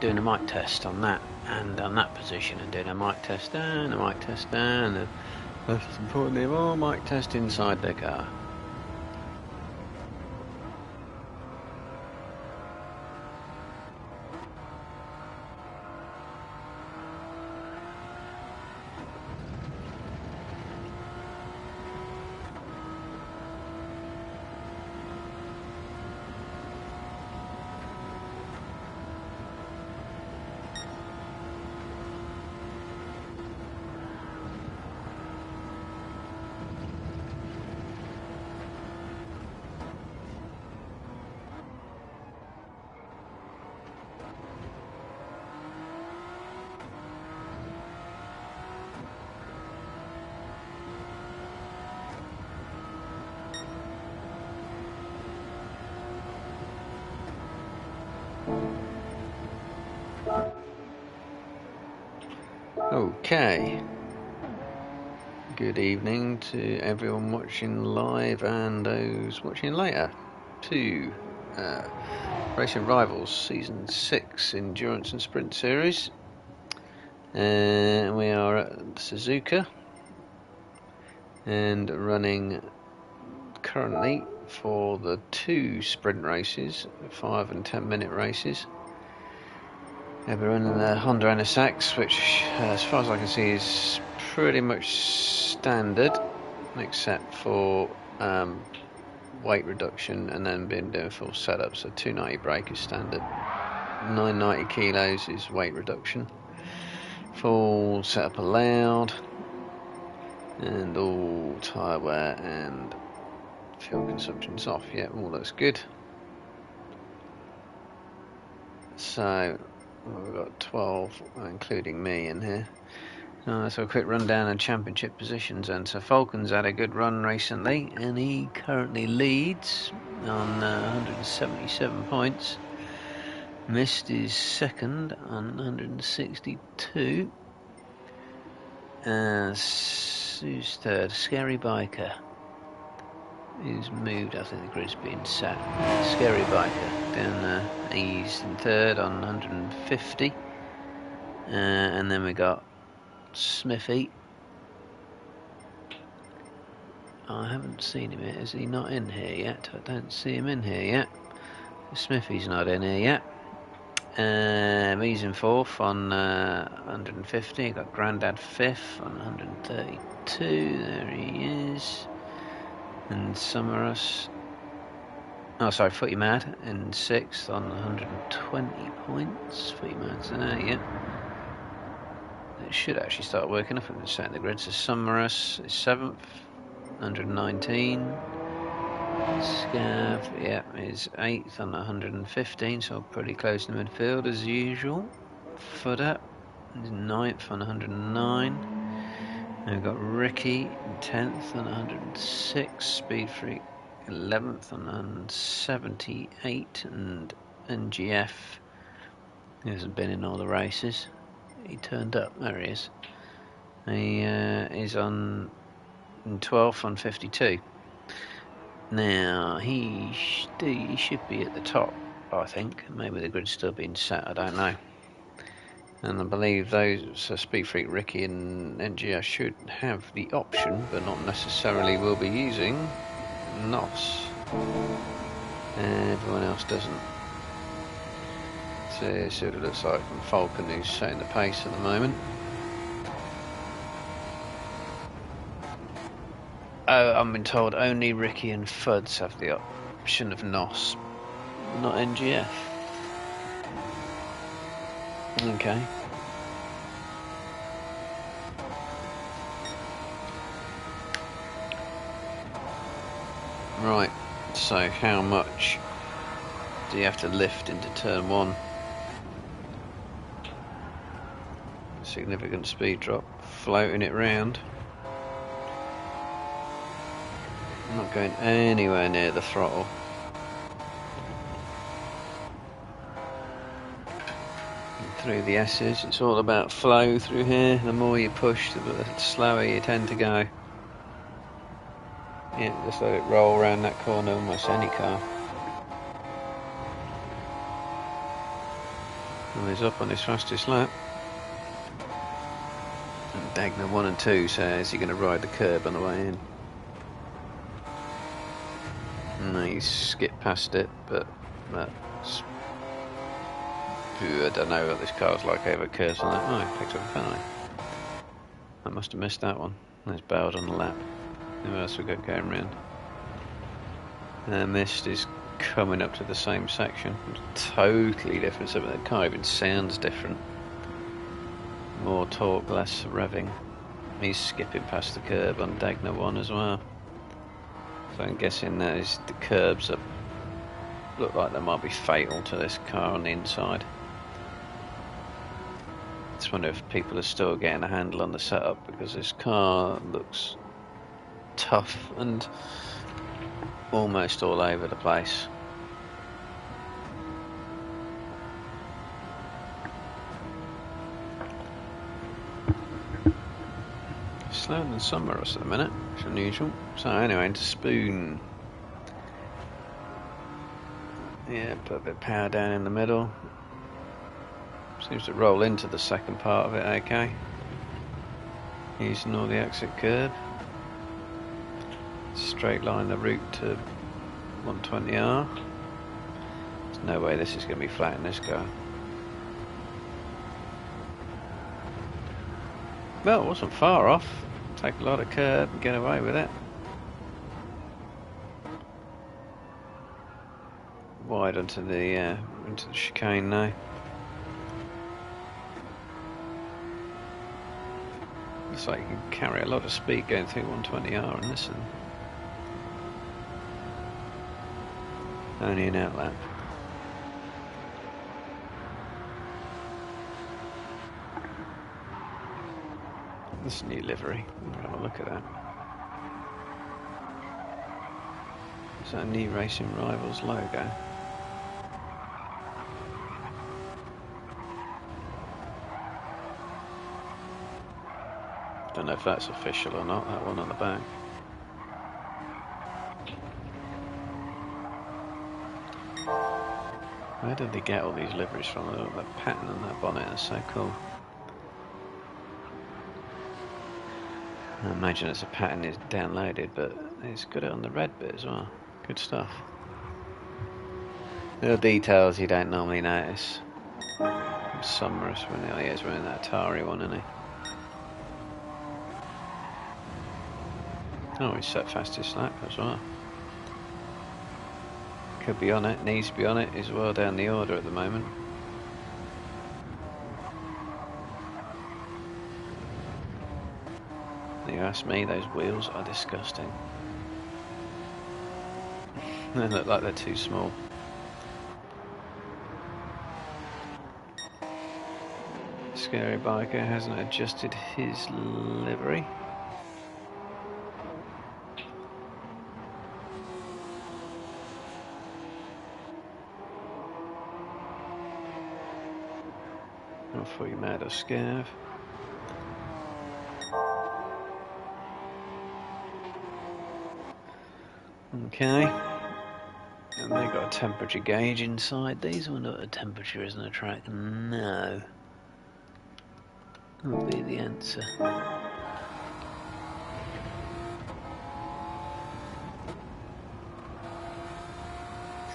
doing a mic test on that and on that position, and doing a mic test there and a mic test there, and most importantly of all, mic test inside the car. Okay, good evening to everyone watching live and those watching later to Racing Rivals Season 6 Endurance and Sprint Series. We are at Suzuka and running currently for the 2 sprint races, 5 and 10 minute races. Yeah, we're running the Honda NSX, which as far as I can see is pretty much standard, except for weight reduction and then being doing full setup. So 290 brake is standard, 990 kilos is weight reduction, full setup allowed, and all tyre wear and fuel consumption's off. Yeah, all looks good. So we've got 12, including me, in here. So a quick rundown of championship positions. And so Falcon's had a good run recently, and he currently leads on 177 points. Mist is second on 162. Who's third? Scary Biker. Who's moved? I think the grid's been set. Scary Biker down there. He's in third on 150. And then we got Smithy. I haven't seen him yet. Is he not in here yet? I don't see him in here yet. Smithy's not in here yet. He's in fourth on 150. Got Grandad fifth on 132. There he is. And Summerus. Oh, sorry, Footy Mad in sixth on 120 points. Footy Mad's there, yeah. It should actually start working up and setting the grid. So Summerus is seventh, 119. Scav, yeah, is 8th on 115, so pretty close to midfield as usual. Footer is 9th on 109. And we've got Ricky 10th on 106. Speed Freak 11th on 178. And NGF, he hasn't been in all the races. He turned up, there he is. He is on 12th on 52. Now, he should be at the top, I think. Maybe the grid's still being set, I don't know. And I believe those, so Speed Freak, Ricky and NGS should have the option, but not necessarily will be using NOS. Everyone else doesn't. So see what it looks like from Falcon, who's setting the pace at the moment. Oh, I've been told only Ricky and Fuds have the option of NOS, not NGF. Okay. Right, so how much do you have to lift into turn one? Significant speed drop, floating it round. Not going anywhere near the throttle. And through the S's, it's all about flow through here. The more you push, the slower you tend to go. Yeah, just let it roll around that corner, almost any car. Well, he's up on his fastest lap. And Dagner 1 and 2 says he's going to ride the curb on the way in. And he's skipped past it, but that's... I don't know what this car's like over curves on that. Oh, he picked up a penalty. I must have missed that one. There's Bowed on the lap. Who else we got going round? Mist is coming up to the same section. It's totally different. So the car even sounds different. More torque, less revving. He's skipping past the curb on Dagner 1 as well. So I'm guessing the curbs look like they might be fatal to this car on the inside. I just wonder if people are still getting a handle on the setup, because this car looks tough and almost all over the place. Slower than Summerus at the minute, which is unusual. So anyway, into Spoon. Yeah, put a bit of power down in the middle. Seems to roll into the second part of it okay. Using all the exit curb. Straight line the route to 120R. There's no way this is going to be flat in this car. Well, it wasn't far off. Take a lot of curb and get away with it. Wide into the chicane now. Looks like you can carry a lot of speed going through 120R on this one. Only an outlap. This new livery. Have a look at that. Is that a new Racing Rivals logo? Don't know if that's official or not, that one on the back. Where did they get all these liveries from? The pattern on that bonnet is so cool. I imagine it's a pattern is downloaded, but it's got it on the red bit as well. Good stuff. Little details you don't normally notice. Summerus when he is wearing that Atari one, isn't he? Oh, he's set fastest lap as well. Could be on it, needs to be on it. He's well down the order at the moment. You ask me, those wheels are disgusting. They look like they're too small. Scary Biker hasn't adjusted his livery. Not for you mad or scared. Okay. And they got a temperature gauge inside these. I wonder what the temperature is on the track. No. That'll be the answer.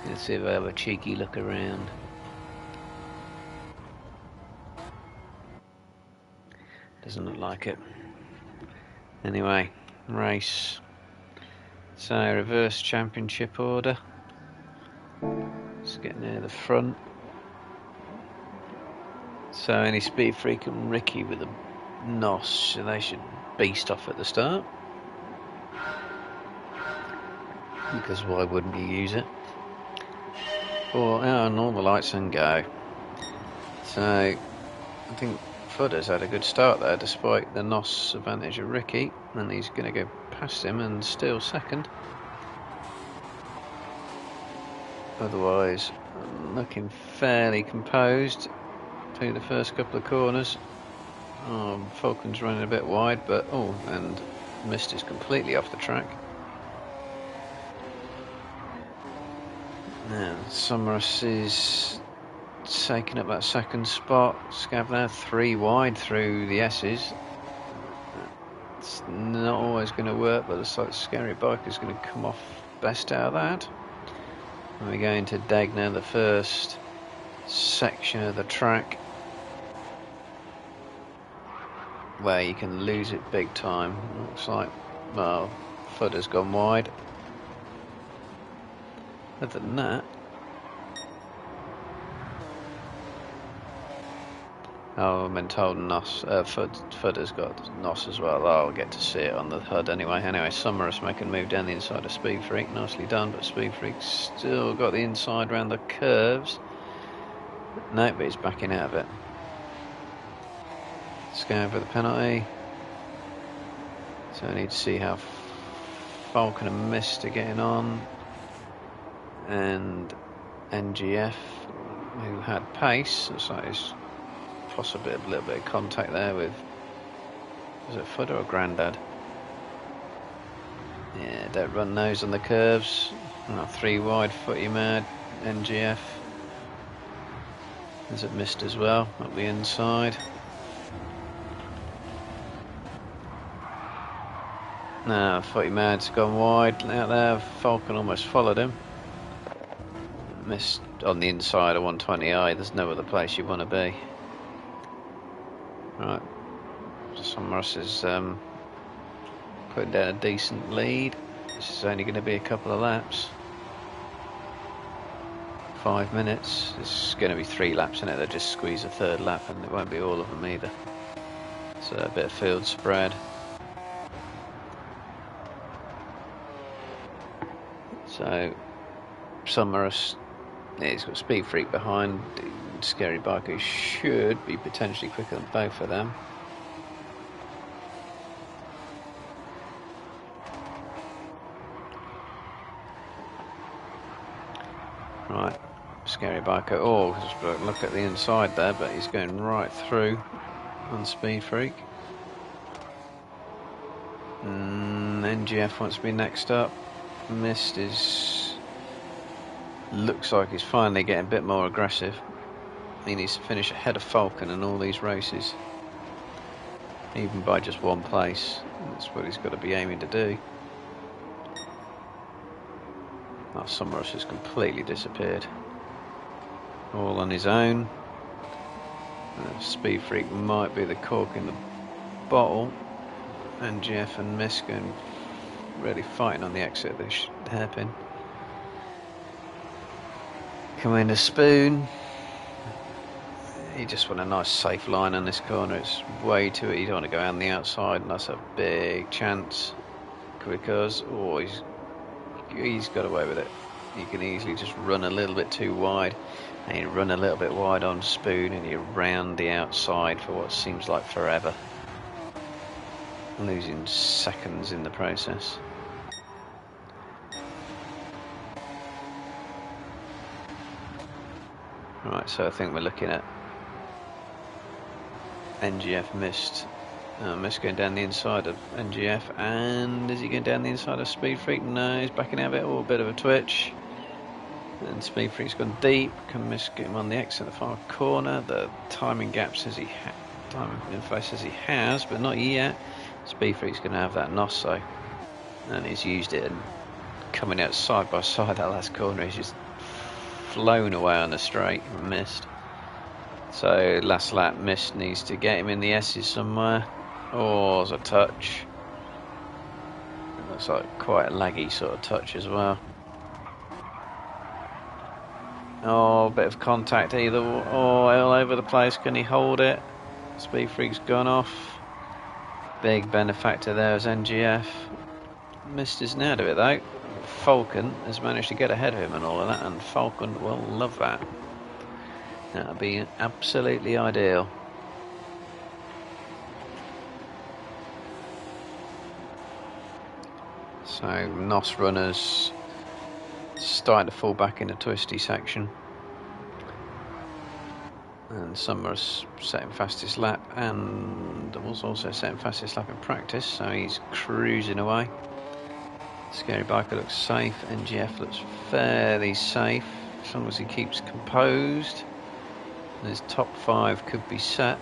Let's see if I have a cheeky look around. Doesn't look like it. Anyway, race. So, reverse championship order. Let's get near the front. So, any Speed Freak and Ricky with a NOS, so they should beast off at the start. Because why wouldn't you use it? Or, and all the lights and go. So, I think Fudder's had a good start there, despite the NOS advantage of Ricky, and he's going to go past him and still second. Otherwise, looking fairly composed through the first couple of corners. Oh, Falcon's running a bit wide, but oh, and Mist is completely off the track. Now, Summerus is taking up that second spot. Scav now 3 wide through the S's. It's not always going to work, but looks like Scary Bike is going to come off best out of that. And we go into Dagna, the first section of the track, where you can lose it big time. Looks like, well, footer's gone wide. Other than that, oh, I've been told NOS, footer's got NOS as well. I'll get to see it on the HUD anyway. Anyway, Summerus making a move down the inside of Speed Freak. Nicely done, but Speed Freak's still got the inside round the curves. No, but he's backing out of it. Scav with the penalty. So I need to see how Falcon and Mist are getting on. And NGF, who had pace, looks like he's possibly a little bit of contact there with, is it Footer or Grandad? Yeah, don't run nose on the curves. 3 wide, footy mad, NGF. There's a Mist as well, up the inside. Now, footy mad's gone wide out there. Falcon almost followed him. Missed on the inside of 120i. There's no other place you want to be. Right, Summerus is putting down a decent lead. This is only going to be a couple of laps. 5 minutes. It's going to be 3 laps in it. They'll just squeeze a third lap, and it won't be all of them either. So a bit of field spread. So Summerus, yeah, he's got Speed Freak behind. Scary Bike, who should be potentially quicker than both of them. Right, Scary Bike. Oh, look at the inside there, but he's going right through on Speed Freak. NGF wants to be next up. Mist is, looks like he's finally getting a bit more aggressive. He needs to finish ahead of Falcon in all these races, even by just 1 place. That's what he's got to be aiming to do. Oh, Summerus has completely disappeared, all on his own. Speed Freak might be the cork in the bottle. NGF and Mist going really fighting on the exit of this hairpin. Coming to Spoon. You just want a nice safe line on this corner. It's way too, you don't want to go on the outside, and that's a big chance because, oh, he's got away with it. You can easily just run a little bit too wide, and you run a little bit wide on Spoon, and you round the outside for what seems like forever, losing seconds in the process. Right, so I think we're looking at NGF Mist. Mist going down the inside of NGF, and is he going down the inside of Speed Freak? No, he's backing out of it. Oh, a bit of a twitch. And Speed Freak's gone deep. Can Mist get him on the exit in the far corner? The timing gap says he timing info says he has, but not yet. Speed Freak's going to have that NOS though, and he's used it. And coming out side by side that last corner, he's just flown away on the straight and Mist. So last lap, Mist needs to get him in the S's somewhere. Oh, there's a touch. It looks like quite a laggy sort of touch as well. Oh, a bit of contact either. Oh, all over the place. Can he hold it? Speed Freak's gone off. Big benefactor there is NGF. Mist isn't out of it though. Falcon has managed to get ahead of him and all of that, and Falcon will love that. That would be absolutely ideal. So NOS runners starting to fall back in the twisty section, and Summerus setting fastest lap, and was also setting fastest lap in practice, so he's cruising away. Scary Biker looks safe. NGF looks fairly safe as long as he keeps composed. His top 5 could be set.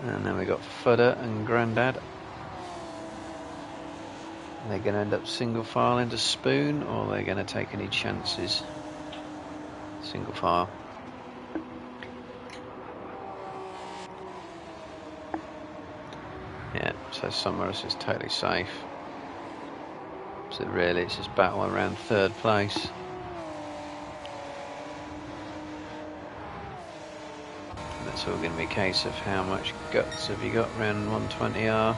And then we got Fudder and Grandad. They're going to end up single file into Spoon, or they're going to take any chances? Single file. Yeah, so Summerus is totally safe. So really it's just battle around 3rd place. And that's all going to be a case of how much guts have you got around 120R.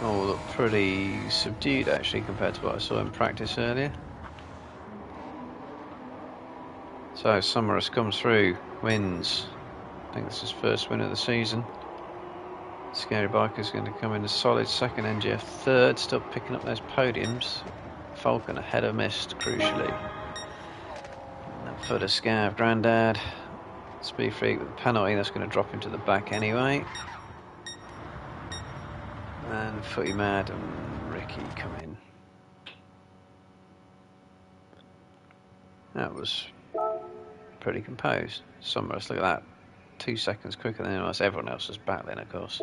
Oh, look pretty subdued actually compared to what I saw in practice earlier. So Summerus comes through, wins. I think this is his first win of the season. Scary Biker's going to come in a solid 2nd, NGF 3rd, still picking up those podiums. Falcon ahead of Mist, crucially. And Footer, Scav, Grandad. Speed Freak with a penalty, that's going to drop into the back anyway. And Footy Mad and Ricky come in. That was pretty composed. Summerus, look at that. 2 seconds quicker than anyone else. Everyone else was battling, of course.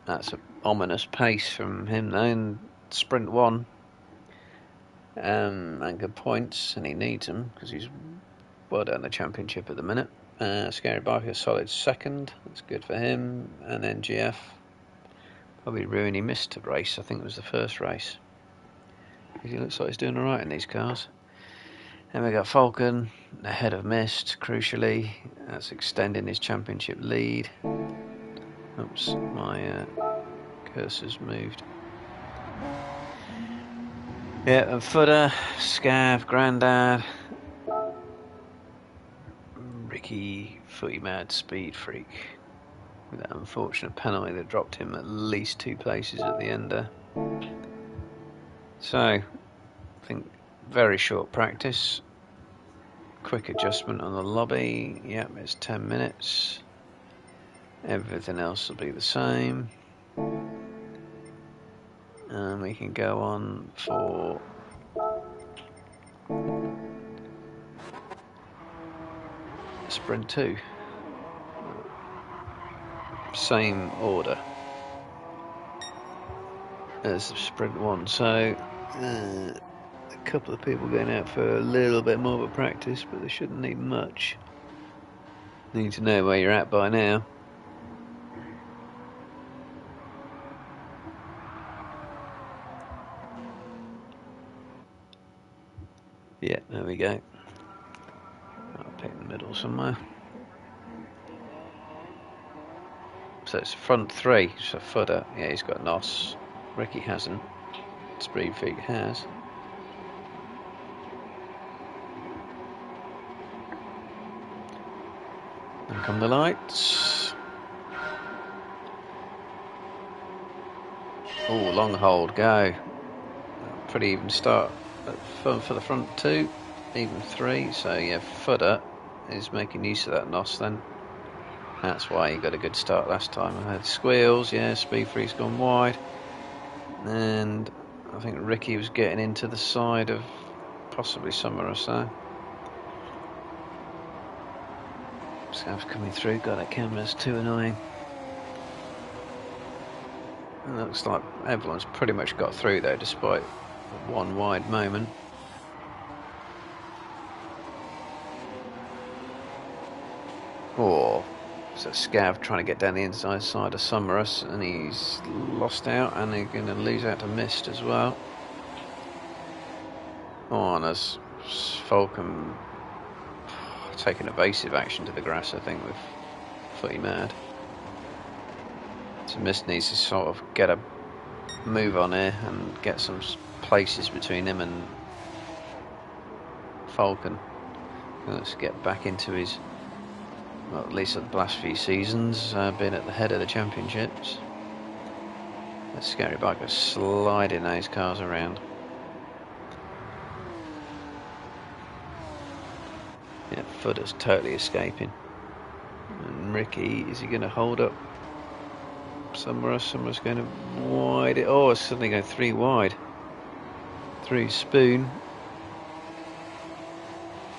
That's an ominous pace from him though in sprint 1. And good points, and he needs them because he's well down the championship at the minute. Scary Biker, solid 2nd. That's good for him. And then GF probably ruined. He missed a race. I think it was the first race. He looks like he's doing alright in these cars. And we got Falcon ahead of Mist, crucially. That's extending his championship lead. Oops, my cursor's moved. Yeah, and Footer, Scav, Grandad, Ricky, Footy Mad, Speed Freak. With that unfortunate penalty that dropped him at least 2 places at the end there. So, I think very short practice. Quick adjustment on the lobby. Yep, it's 10 minutes. Everything else will be the same. And we can go on for sprint 2. Same order as sprint 1. So a couple of people going out for a little bit more of a practice, but they shouldn't need much. Need to know where you're at by now. Yeah, there we go. I'll pick in the middle somewhere. So it's front 3, so Footer, yeah, he's got NOS. Ricky hasn't. Speed Freak has. And come the lights. Oh, long hold, go. Pretty even start for the front 2, even 3. So yeah, Footer is making use of that NOS then. That's why he got a good start last time. I had squeals, yeah, Speed Freak's gone wide. And I think Ricky was getting into the side of possibly Summerus there. Scav's coming through, God, that camera's too annoying. It looks like everyone's pretty much got through though, despite one wide moment. Oh, so Scav trying to get down the inside side of Summerus, and he's lost out, and they're going to lose out to Mist as well. Oh, and there's Falcon taking evasive action to the grass, I think, with Footy Mad. So Mist needs to sort of get a move on here and get some places between him and Falcon. Let's get back into his, well, at least at the last few seasons, been at the head of the championships. That Scary Biker sliding those cars around. Yeah, Footer's totally escaping. And Ricky, is he going to hold up Summerus? Summerus going to wide it. Oh, it's suddenly going 3 wide. through Spoon.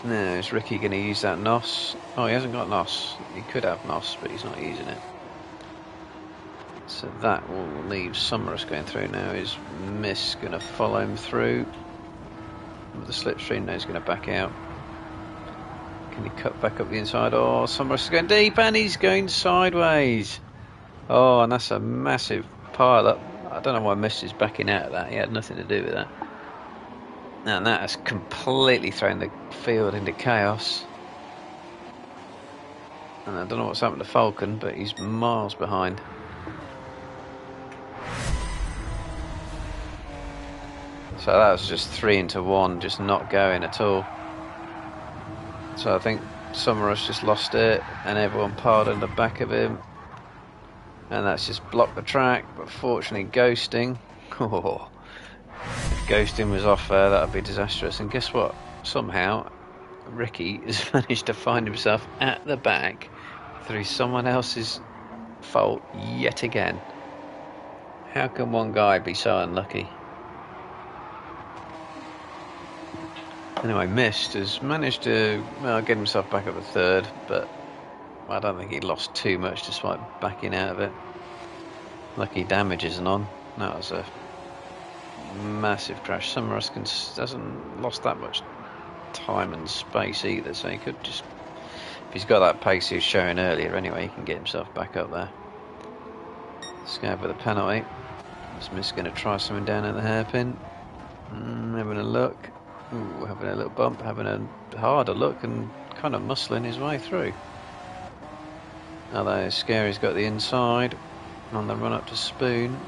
Now, is Ricky going to use that NOS? Oh, he hasn't got NOS. He could have NOS, but he's not using it. So that will leave Summerus going through now. Is Miss going to follow him through? With the slipstream, now he's going to back out. Can he cut back up the inside? Oh, Summerus is going deep and he's going sideways. Oh, and that's a massive pile up. I don't know why Miss is backing out of that. He had nothing to do with that. And that has completely thrown the field into chaos. And I don't know what's happened to Falcon, but he's miles behind. So that was just 3 into 1, just not going at all. So I think Summerus just lost it, and everyone piled on the back of him. And that's just blocked the track, but fortunately ghosting. Oh, if ghosting was off there, that would be disastrous. And guess what? Somehow, Ricky has managed to find himself at the back through someone else's fault yet again. How can one guy be so unlucky? Anyway, Mist has managed to get himself back up to third, but I don't think he lost too much despite backing out of it. Lucky damage isn't on. That was a massive crash. Summerus hasn't lost that much time and space either, so he could just, if he's got that pace he was showing earlier anyway, he can get himself back up there. Let's go for the penalty. Smith's going to try something down at the hairpin. Having a look. Ooh, having a little bump, having a harder look and kind of muscling his way through. Although Scary's got the inside on the run up to Spoon.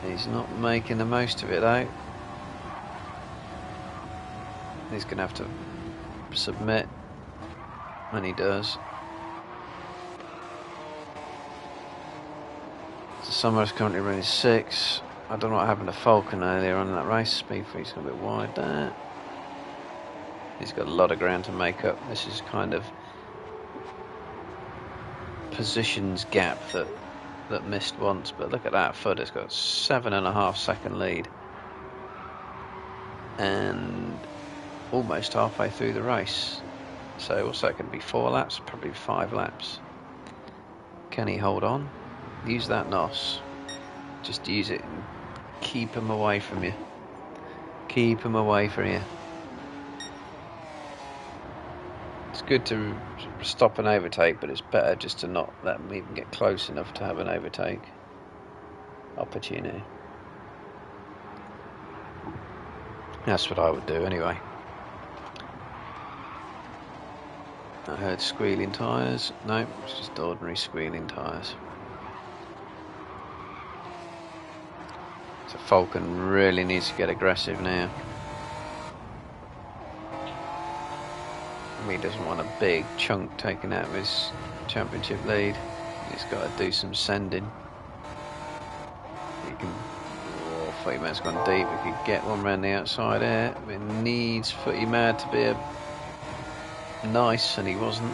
He's not making the most of it though. He's going to have to submit when he does. So Summer's currently running 6. I don't know what happened to Falcon earlier on in that race. Speed free's got a bit wide there. He's got a lot of ground to make up. This is kind of positions gap that Mist wants, but look at that. Footer's got 7.5 second lead and almost halfway through the race. So what's that going to be? 4 laps? Probably 5 laps. Can he hold on? Use that NOS. Just use it and keep him away from you. Keep him away from you. It's good to stop and overtake, but it's better just to not let them even get close enough to have an overtake opportunity. That's what I would do anyway. I heard squealing tyres. No, it's just ordinary squealing tyres. So Falcon really needs to get aggressive now. He doesn't want a big chunk taken out of his championship lead. He's got to do some sending. He can. Oh, Footy Mad's gone deep. We could get one round the outside here. It needs Footy Mad to be nice, and he wasn't.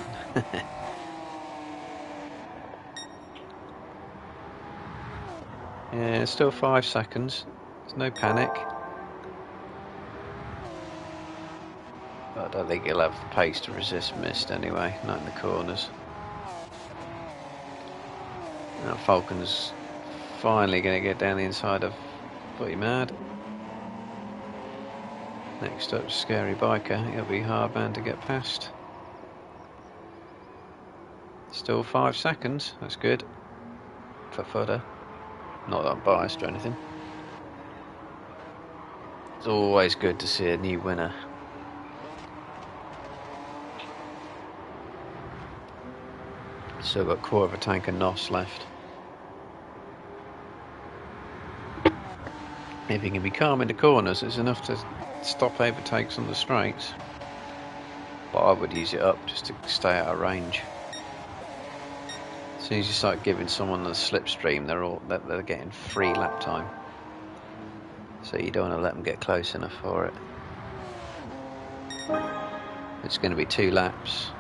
Yeah, it's still 5 seconds. There's no panic. But I don't think he'll have the pace to resist Mist anyway, not in the corners. Now Falcon's finally going to get down the inside of Footy Mad. Next up, Scary Biker. He'll be hard man to get past. Still 5 seconds. That's good for Footer. Not that I'm biased or anything. It's always good to see a new winner. Still got 1/4 tank of NOS left. If he can be calm in the corners, it's enough to stop overtakes on the straights. But I would use it up just to stay out of range. As soon as you start giving someone the slipstream, they're getting free lap time. So you don't want to let them get close enough for it. It's going to be 2 laps.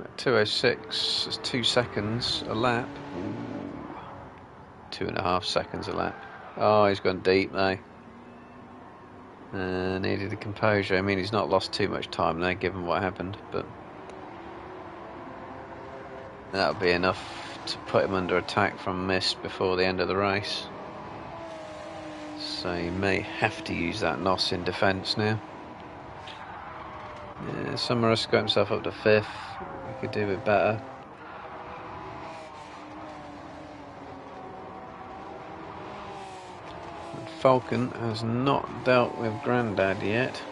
At 2:06, it's 2 seconds a lap. Ooh. 2.5 seconds a lap. Oh, he's gone deep though. Needed the composure. I mean, he's not lost too much time there given what happened, but that'll be enough to put him under attack from mist before the end of the race. So he may have to use that NOS in defence now. Yeah, Summerus got himself up to 5th. He could do it better. Falcon has not dealt with Grandad yet.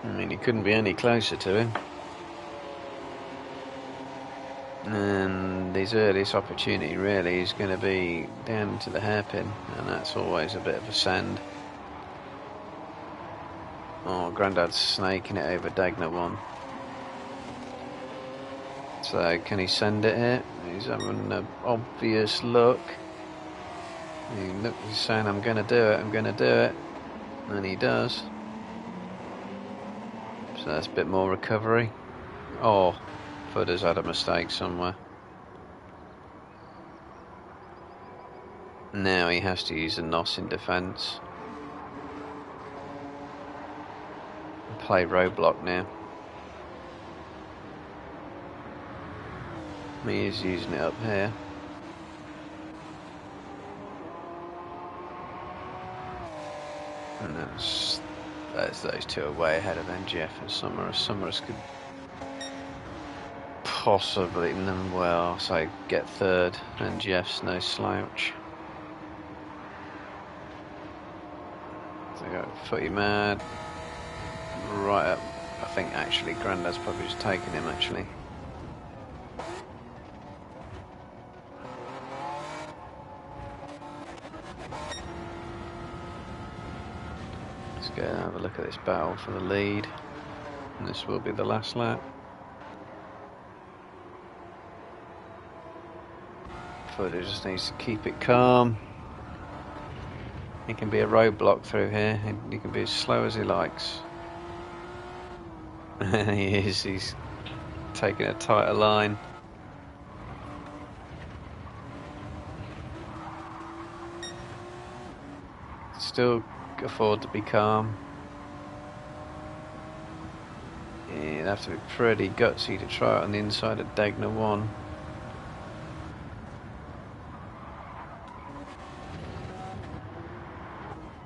I mean, he couldn't be any closer to him. And his earliest opportunity really is going to be down to the hairpin, and that's always a bit of a send. Oh, Grandad's snaking it over Dagna 1. So can he send it here? He's having an obvious look. He's saying, I'm going to do it, I'm going to do it. And he does. So that's a bit more recovery. Oh, Footer's had a mistake somewhere. Now he has to use the NOS in defence. Play roadblock now. He is using it up here. And that's those two are way ahead of NGF and Summerus. Summerus could possibly, well, say get 3rd. NGF's no slouch. So I got Footy Mad right up. I think actually Grandad's probably just taken him actually. Go and have a look at this battle for the lead, and this will be the last lap. Footer just needs to keep it calm. He can be a roadblock through here. He can be as slow as he likes. He is. He's taking a tighter line. Still afford to be calm. Yeah, you'd have to be pretty gutsy to try it on the inside of Dagna 1.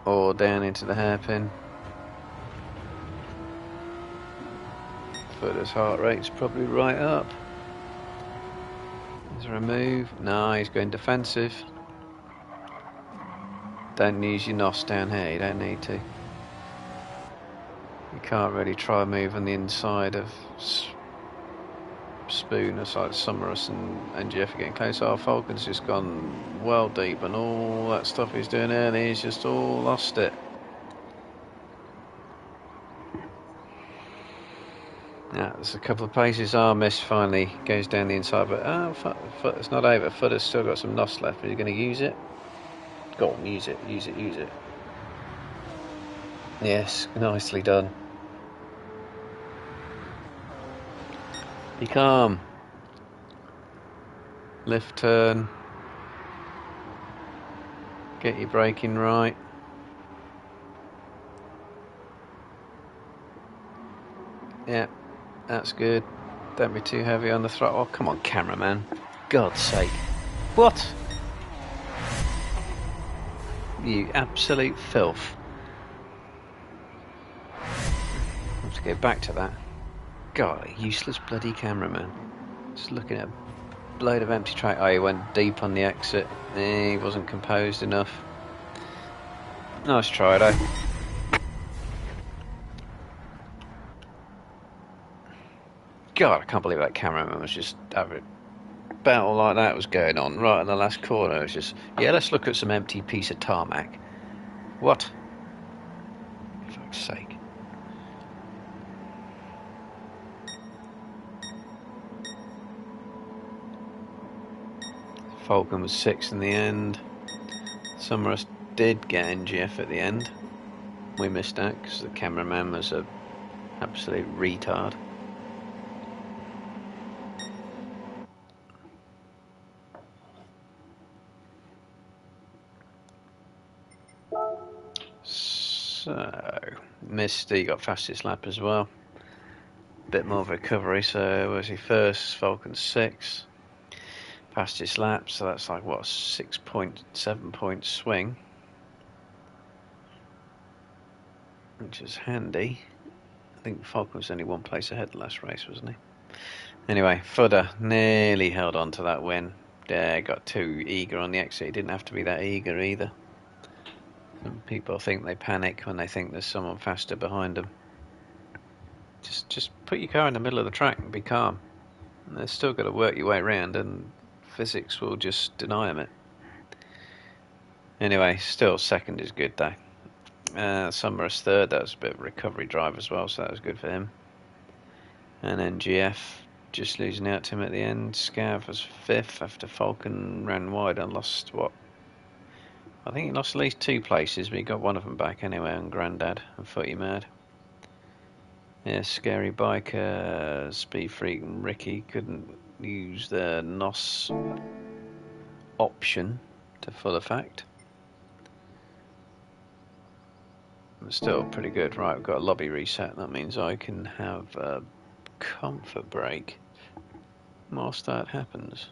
Or down into the hairpin. Footer's heart rate's probably right up. Is there a move? No, he's going defensive. Don't use your NOS down here, you don't need to. You can't really try a move on the inside of Spoon, aside Summerus and Jeff getting close. Oh, Falcon's just gone well deep, and all that stuff he's doing early, he's just all lost it. Yeah, there's a couple of paces. Mist finally goes down the inside, but it's not over. Footer's still got some NOS left. Are you going to use it? Go on, use it, use it, use it. Yes, nicely done. Be calm. Lift turn. Get your braking right. Yeah, that's good. Don't be too heavy on the throttle. Oh, come on, cameraman. God's sake. What? You absolute filth. I have to go back to that. God, a useless bloody cameraman. Just looking at a load of empty track. Oh, he went deep on the exit. He wasn't composed enough. Nice try, though. God, I can't believe that cameraman was just having a battle like that was going on right in the last corner. It was just, yeah, let's look at some empty piece of tarmac. What? For fuck's sake. Falcon was 6th in the end. Summerus did get NGF at the end. We missed out because the cameraman was an absolute retard. missed. He got fastest lap as well. Bit more of recovery. So was he first? Falcon 6. Fastest lap. So that's like what, 6.7 point swing, which is handy. I think Falcon was only one place ahead the last race, wasn't he? Anyway, Fudder nearly held on to that win. Got too eager on the exit. He didn't have to be that eager either. Some people think they panic when they think there's someone faster behind them. Just put your car in the middle of the track and be calm. And they're still got to work your way around, and physics will just deny them it. Anyway, still second is good though. Summer's third. That was a bit of a recovery drive as well, so that was good for him. And then GF just losing out to him at the end. Scav was fifth after Falcon ran wide and lost what? I think he lost at least 2 places, but he got one of them back anyway on Grandad and Footy Mad. Yeah, Scary Biker, Speed Freak and Ricky couldn't use the NOS option to full effect. But still pretty good. Right, we've got a lobby reset. That means I can have a comfort break whilst that happens.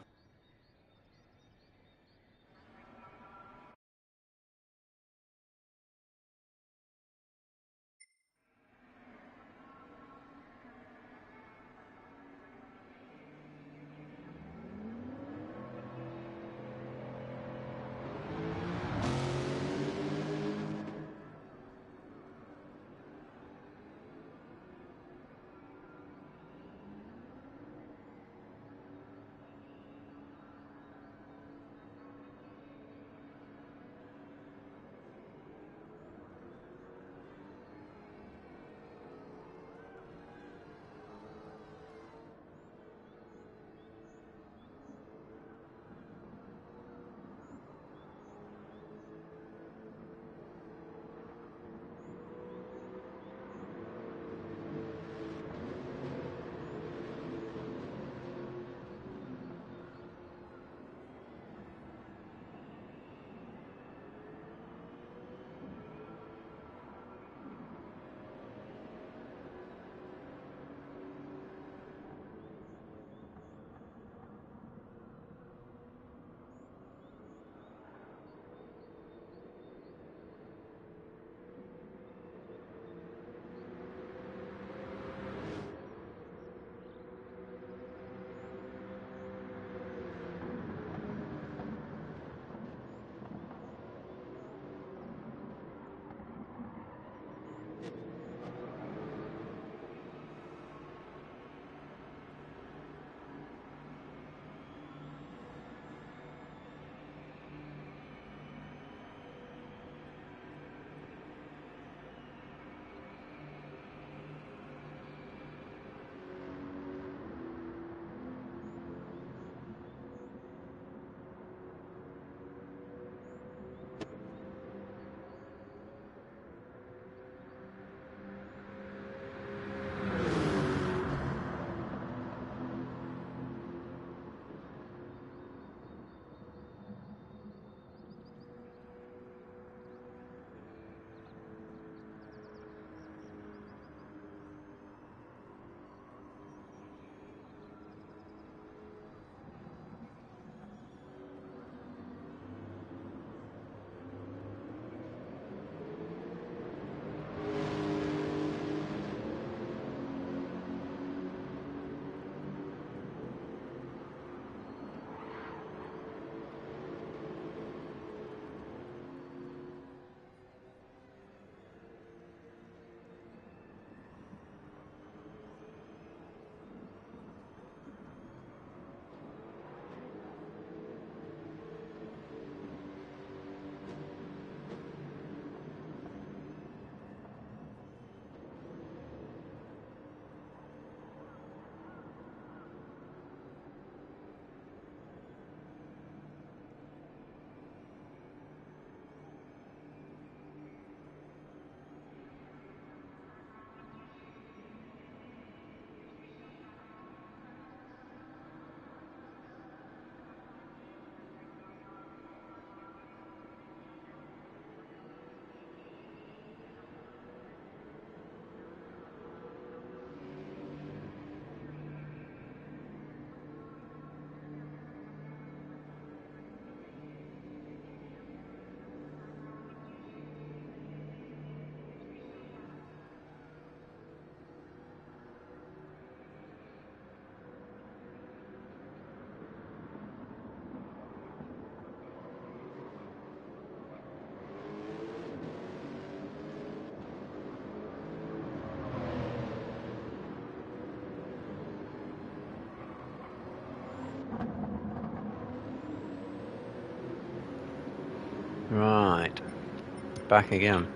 back again.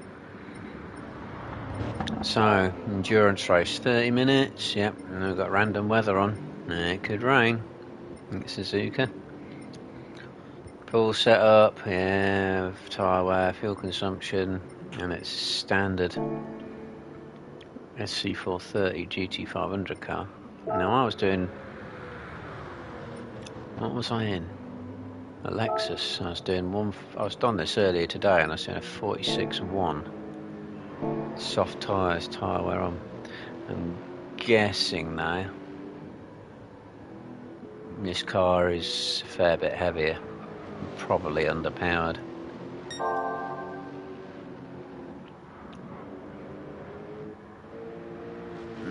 So, endurance race, 30 minutes, yep, and we've got random weather on. It could rain. It's Suzuka. Full setup, yeah, tyre wear, fuel consumption, and it's standard SC430 GT500 car. Now I was doing, what was I in? A Lexus. I was done this earlier today, and I was doing a 46.1. Soft tyres, tyre wear on. I'm guessing now this car is a fair bit heavier, probably underpowered.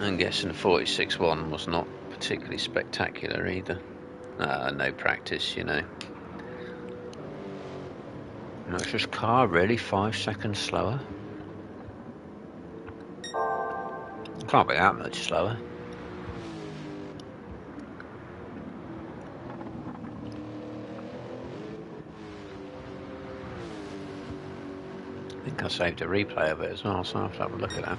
I'm guessing the 46.1 was not particularly spectacular either. No practice, you know. What's this car really 5 seconds slower? Can't be that much slower. I think I saved a replay of it as well, so I'll have to have a look at that.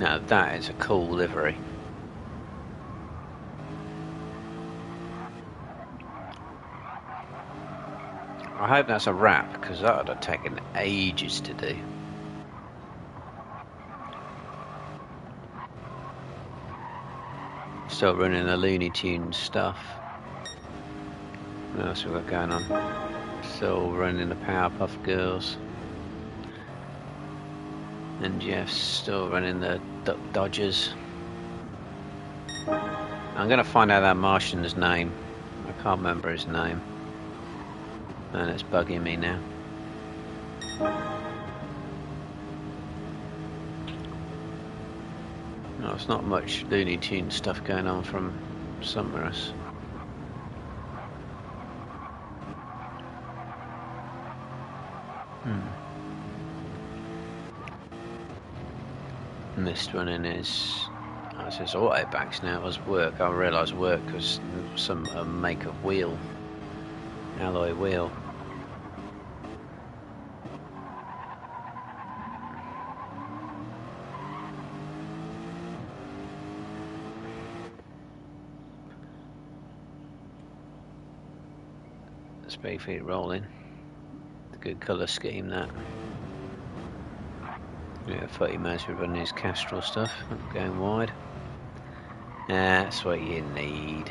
Now that is a cool livery. I hope that's a wrap, because that would have taken ages to do. Still running the Looney Tunes stuff. What else we got going on? Still running the Powerpuff Girls. And Jeff's still running the Duck Dodgers. I'm going to find out that Martian's name. I can't remember his name. And it's bugging me now. No, it's not much Looney Tunes stuff going on from Summerus. Missed running his auto backs now. It was work. I realised work was some make of wheel, alloy wheel. Speed feet rolling. Good colour scheme that. Yeah, 30 minutes we're running his Castrol stuff, going wide. That's what you need.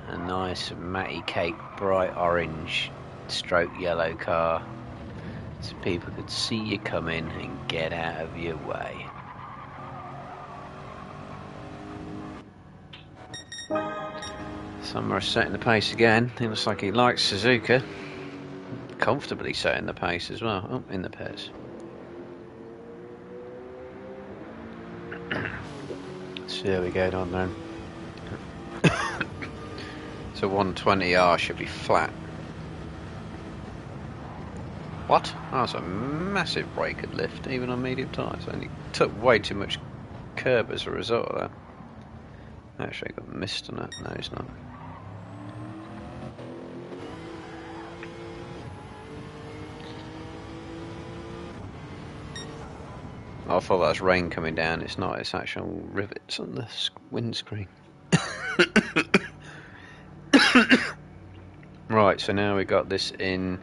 A nice matty cake, bright orange stroke yellow car, so people could see you coming and get out of your way. Summer is setting the pace again. It looks like he likes Suzuka. Comfortably setting the pace as well. Oh, in the pairs. So there we go on then. So 120R should be flat. What? Oh, that's a massive brake and lift, even on medium tyres. Only took way too much curb as a result of that. Actually got mist on it. No, it's not. I thought that was rain coming down. It's not. It's actual rivets on the windscreen. Right, so now we got this in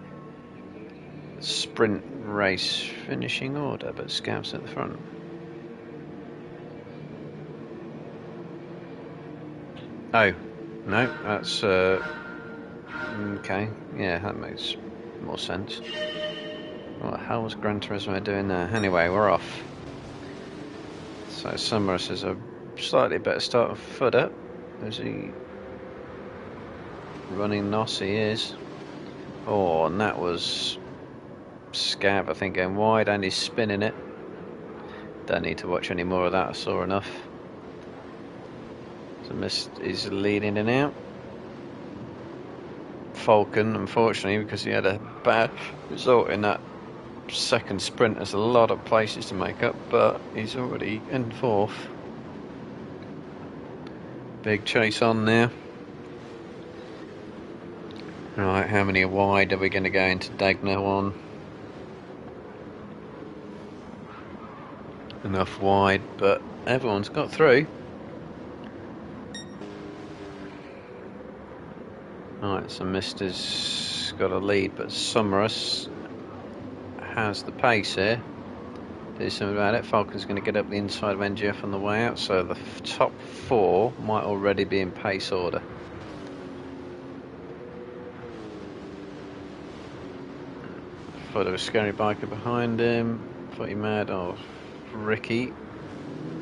sprint race finishing order, but Scav's at the front. Oh, no, that's okay. Yeah, that makes more sense. What the hell was Gran Turismo doing there? Anyway, we're off. So Summerus is a slightly better start of foot up. Is he running NOS? He is. Oh, and that was Scav, I think, going wide, and he's spinning it. Don't need to watch any more of that. I saw enough. So Mist is leading in out. Falcon, unfortunately, because he had a bad result in that second sprint, there's a lot of places to make up, but he's already in fourth. Big chase on now. Right, how many wide are we going to go into Dagna on? Enough wide, but everyone's got through. Right, so Mister's got a lead, but Summerus has the pace here. Do something about it. Falcon's going to get up the inside of NGF on the way out, so the top 4 might already be in pace order. Foot of a scary biker behind him. Footy mad. Oh, Ricky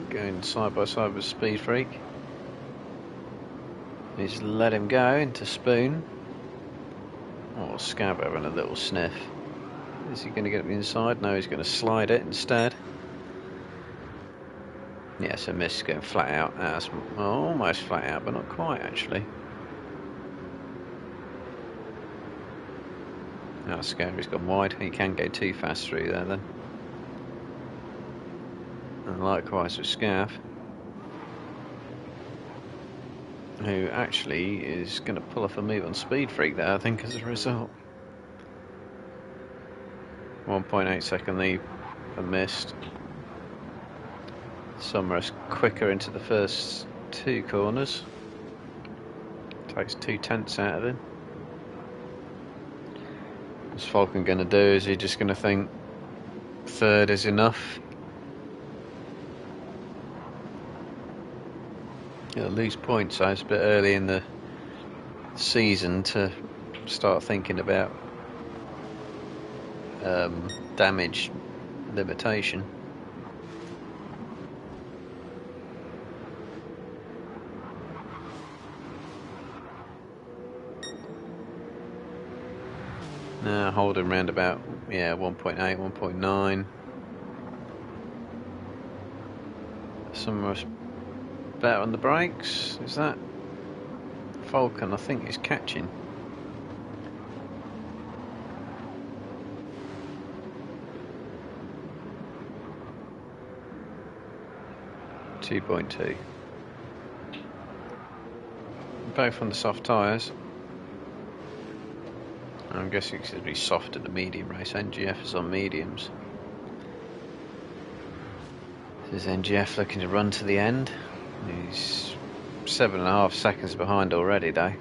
going side by side with Speed Freak. He's let him go into Spoon. Oh, Scab having a little sniff. Is he going to get up the inside? No, he's going to slide it instead. Yeah, so Mist's going flat out. That's almost flat out, but not quite actually. Oh, Scary's gone wide. He can go too fast through there then. And likewise with Scav, who actually is going to pull off a move on Speed Freak there, I think, as a result. 1.8 second lead for Mist. Summer's quicker into the first 2 corners. Takes 2 tenths out of him. What's Falcon going to do? Is he just going to think third is enough? He'll lose points, so it's a bit early in the season to start thinking about damage limitation. Now holding around about 1.8, 1.9. Somewhere better on the brakes. Is that Falcon? I think is catching. .2. Both on the soft tyres. I'm guessing it's going to be soft in the medium race. NGF is on mediums. This is NGF looking to run to the end. He's 7.5 seconds behind already though.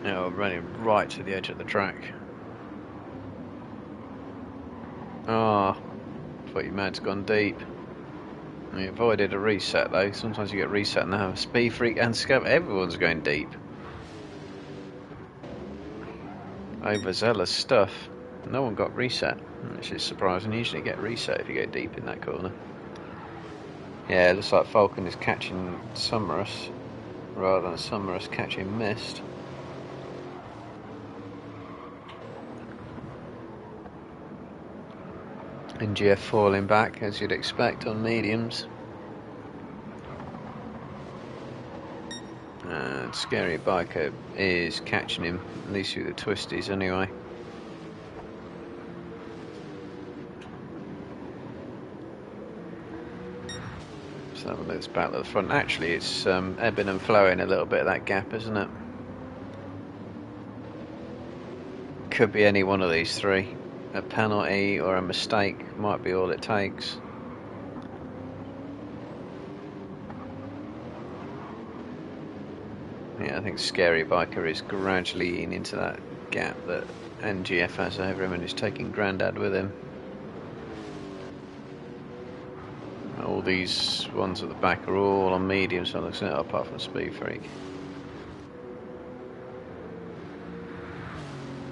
Now running right to the edge of the track. Ah, Footy Mad's gone deep. He avoided a reset though. Sometimes you get reset now. Speed Freak and Scab, everyone's going deep. Overzealous stuff. No one got reset, which is surprising. You usually get reset if you go deep in that corner. Yeah, it looks like Falcon is catching Summerus rather than Summerus catching Mist. NGF falling back as you'd expect on mediums. And Scary Biker is catching him, at least through the twisties anyway. So have a look at this battle at the front. Actually, it's ebbing and flowing a little bit, that gap, isn't it? Could be any one of these 3. A penalty or a mistake might be all it takes. Yeah, I think Scary Biker is gradually eating into that gap that NGF has over him and is taking Grandad with him. All these ones at the back are all on medium, so it looks like, apart from Speed Freak.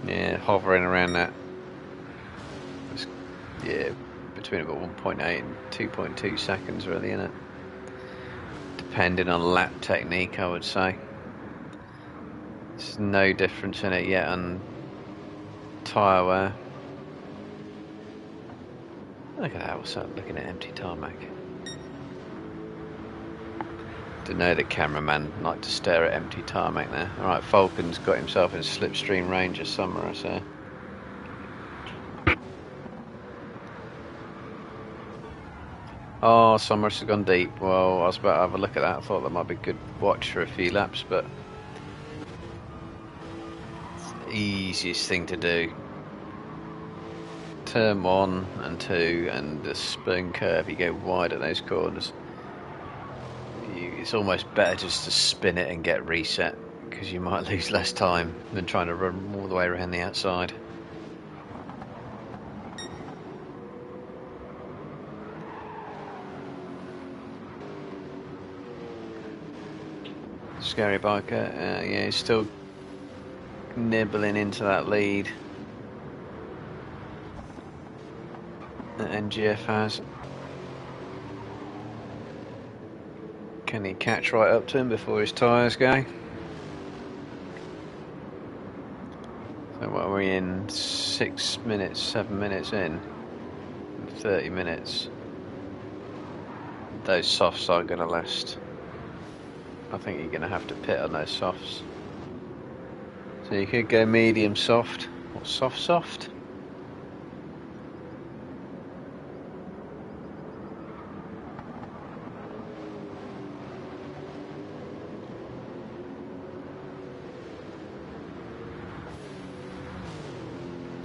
Yeah, hovering around that. Yeah, between about 1.8 and 2.2 seconds really, innit? Depending on lap technique, I would say. There's no difference in it yet on tyre wear. Look at that, what's that? Looking at empty tarmac. Didn't know the cameraman liked to stare at empty tarmac there. Alright, Falcon's got himself in slipstream range of Summer, so. Oh, Summers has gone deep. Well, I was about to have a look at that. I thought that might be a good watch for a few laps, but it's the easiest thing to do. Turn 1 and 2 and the spoon curve, you go wide at those corners. It's almost better just to spin it and get reset, because you might lose less time than trying to run all the way around the outside. Scary Biker, yeah, he's still nibbling into that lead that NGF has. Can he catch right up to him before his tyres go? So what are we in? 6 minutes, 7 minutes in? 30 minutes. Those softs aren't going to last. I think you're going to have to pit on those softs. So you could go medium soft, or soft.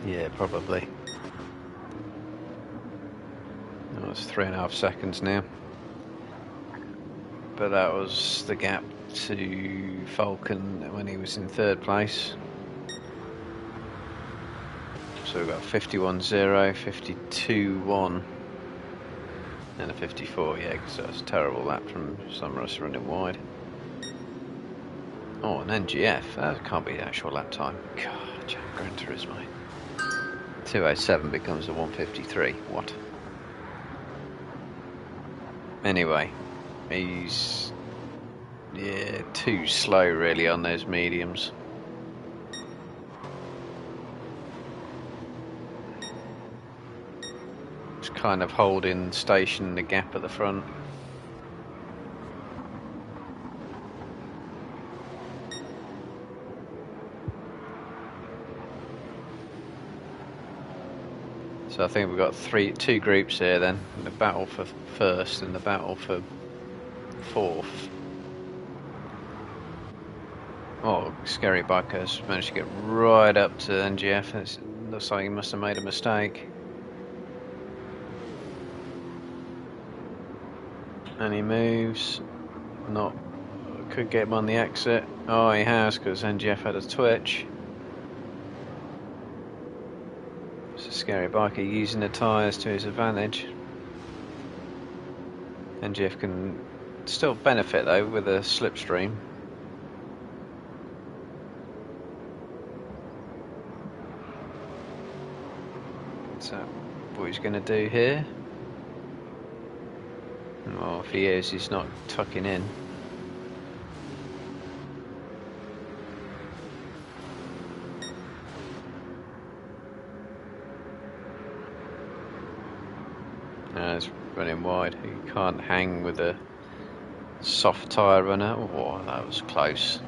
Yeah, probably. Oh, it's 3.5 seconds now. But that was the gap to Falcon when he was in 3rd place. So we've got 51.0, 52.1 and a 54, yeah, because that was a terrible lap from Summerus running wide. Oh, an NGF, that can't be the actual lap time. God, Jack Gran Turismo. 207 becomes a 153, what? Anyway, he's, yeah, too slow really on those mediums. It's kind of holding station the gap at the front. So I think we've got two groups here then, the battle for 1st and the battle for 4th. Oh, Scary Biker's managed to get right up to NGF. It looks like he must have made a mistake. And he moves. Could get him on the exit. Oh, he has, because NGF had a twitch. It's a Scary Biker using the tyres to his advantage. NGF can still benefit though with a slipstream. So, what he's going to do here? Well, if he is, he's not tucking in. No, it's running wide. You can't hang with a soft tyre runner. Oh, that was close.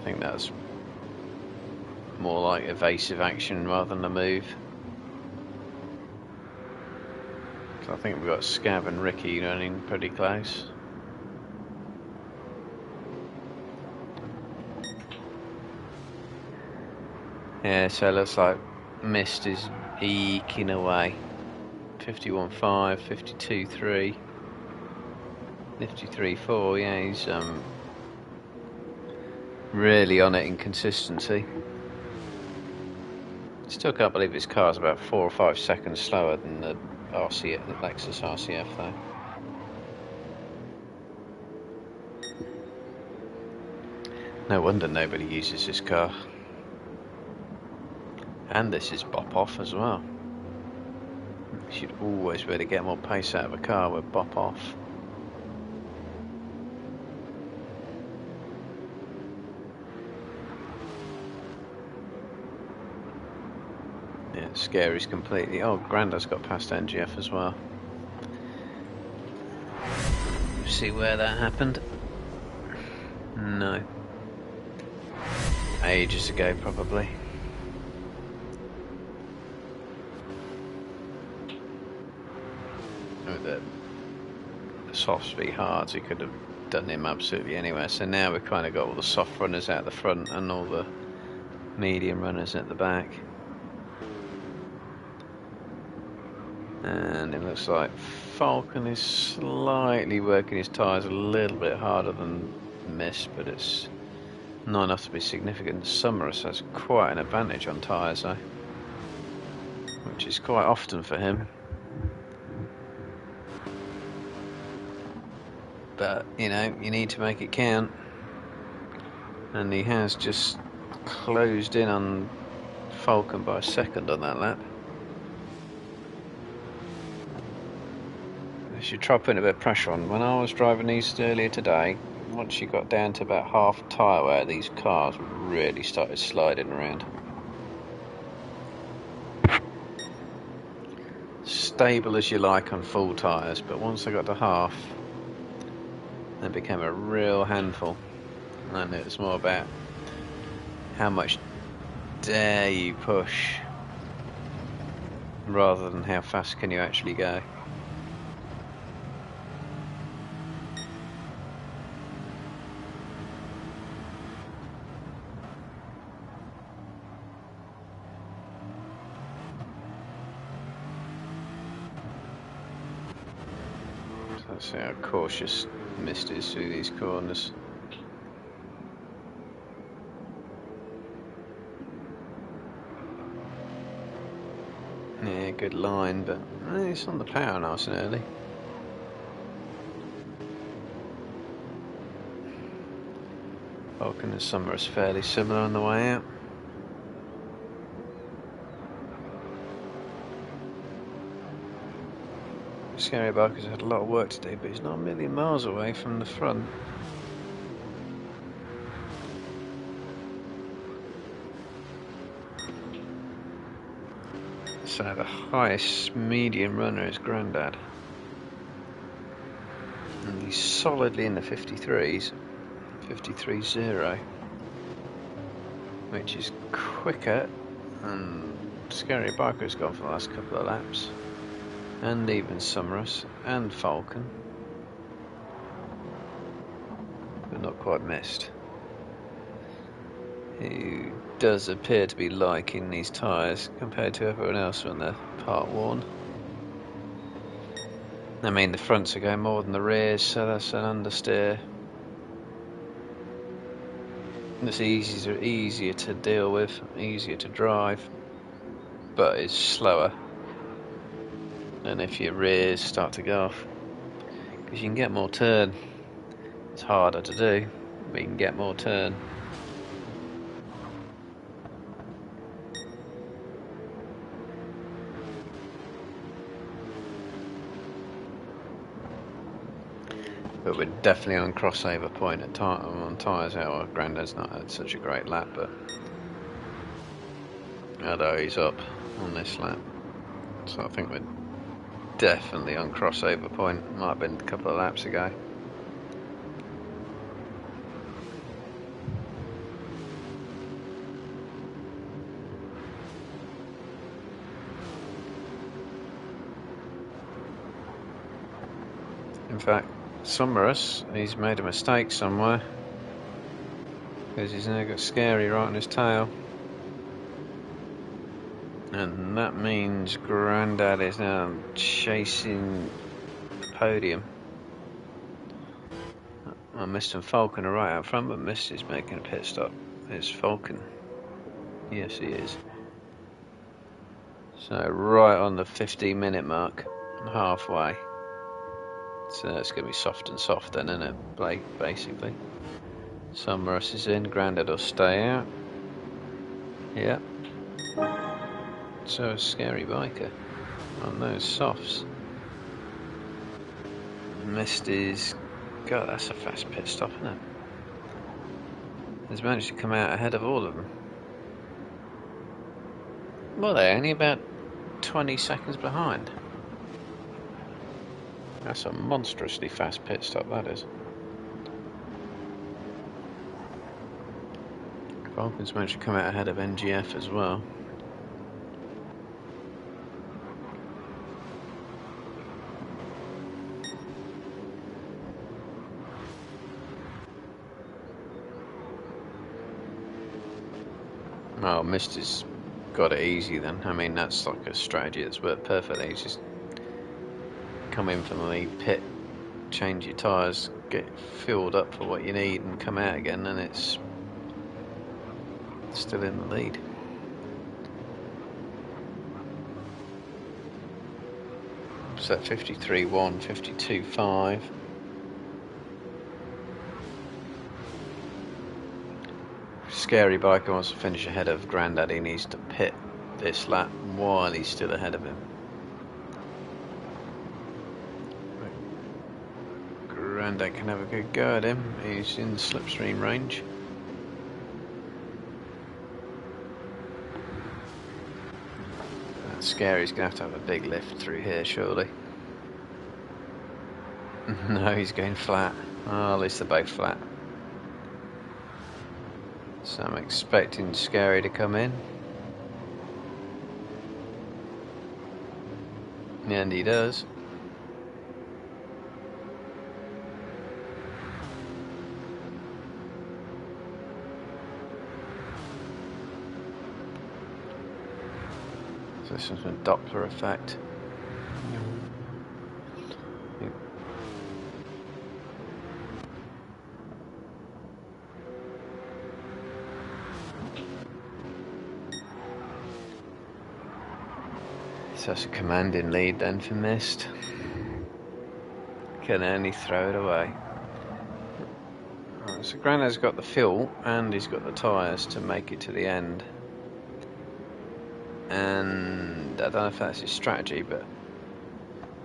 I think that's more like evasive action rather than a move. So I think we've got Scav and Ricky running pretty close. Yeah, so it looks like Mist is eking away. 51.5, 52.3, 53.4. Yeah, he's really on it in consistency. Still can't believe his car's about 4 or 5 seconds slower than the RCF, the Lexus RCF though. No wonder nobody uses this car. And this is bop off as well. You should always be able to get more pace out of a car with bop off. Yeah, Scary's completely. Oh, Granda's got past NGF as well. See where that happened? No. Ages ago, probably. With the soft speed hards, he could have done him absolutely anywhere. So now we've kind of got all the soft runners out the front and all the medium runners at the back. And it looks like Falcon is slightly working his tyres a little bit harder than Mist, but it's not enough to be significant. Summerus has quite an advantage on tyres though, which is quite often for him. But, you know, you need to make it count. And he has just closed in on Falcon by a second on that lap. I should try putting a bit of pressure on. When I was driving these earlier today, once you got down to about half tyre wear, these cars really started sliding around. Stable as you like on full tyres, but once I got to half, they became a real handful. And it was more about how much dare you push rather than how fast can you actually go. Let's see how cautious Mist is through these corners. Yeah, good line, but it's on the power nice and early. Falcon and Summer is fairly similar on the way out. Scary Barker's had a lot of work to do, but he's not a million miles away from the front. So the highest medium runner is Grandad. And he's solidly in the 53s, 53.0, which is quicker than Scary Barker's gone for the last couple of laps. And even Summerus and Falcon, but not quite Mist, who does appear to be liking these tyres compared to everyone else when they're part worn. I mean, the fronts are going more than the rears, so that's an understeer. It's easier to deal with, easier to drive, but it's slower. And if your rears start to go off, because you can get more turn. It's harder to do, but you can get more turn. But we're definitely on crossover point at on tyres out. Well, Grandad's not had such a great lap, but although he's up on this lap, so I think we're definitely on crossover point. Might have been a couple of laps ago. In fact, Summerus, he's made a mistake somewhere, because he's now got Scary right on his tail. And that means Grandad is now chasing the podium. Well, Mist and Falcon are right out front, but Mist is making a pit stop. It's Falcon. Yes, he is. So right on the 15-minute mark, halfway. So it's going to be soft and soft then, isn't it? Basically. Summerus is in, Grandad will stay out. Yeah. So a Scary Biker on those softs. Mist is... God, that's a fast pit stop, isn't it? He's managed to come out ahead of all of them. Well, they're only about 20 seconds behind. That's a monstrously fast pit stop, that is. Falcons managed to come out ahead of NGF as well. Oh, Mister's got it easy then. I mean, that's like a strategy that's worked perfectly. You just come in from the lead pit, change your tyres, get filled up for what you need and come out again, and it's still in the lead. So 53.1, 52.5. Scary biker wants to finish ahead of Grandad. He needs to pit this lap while he's still ahead of him. Grandad can have a good go at him. He's in the slipstream range. That's scary. He's going to have a big lift through here, surely. No, he's going flat. Oh, at least they're both flat. So I'm expecting Scary to come in. And he does. So this one's a Doppler effect. So that's a commanding lead then for Mist. Can only throw it away. Right, so Grandad's got the fuel and he's got the tyres to make it to the end. And I don't know if that's his strategy, but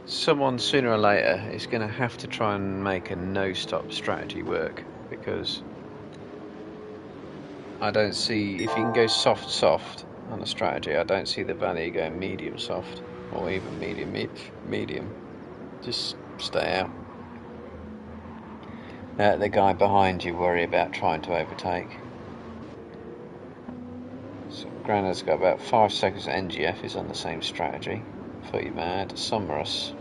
someone sooner or later is going to have to try and make a no-stop strategy work, because I don't see, if you can go soft on a strategy, I don't see the value going medium soft or even medium. Just stay out. The guy behind you, worry about trying to overtake. So Grandad's got about 5 seconds. NGF is on the same strategy. Footy Mad, Sommerus.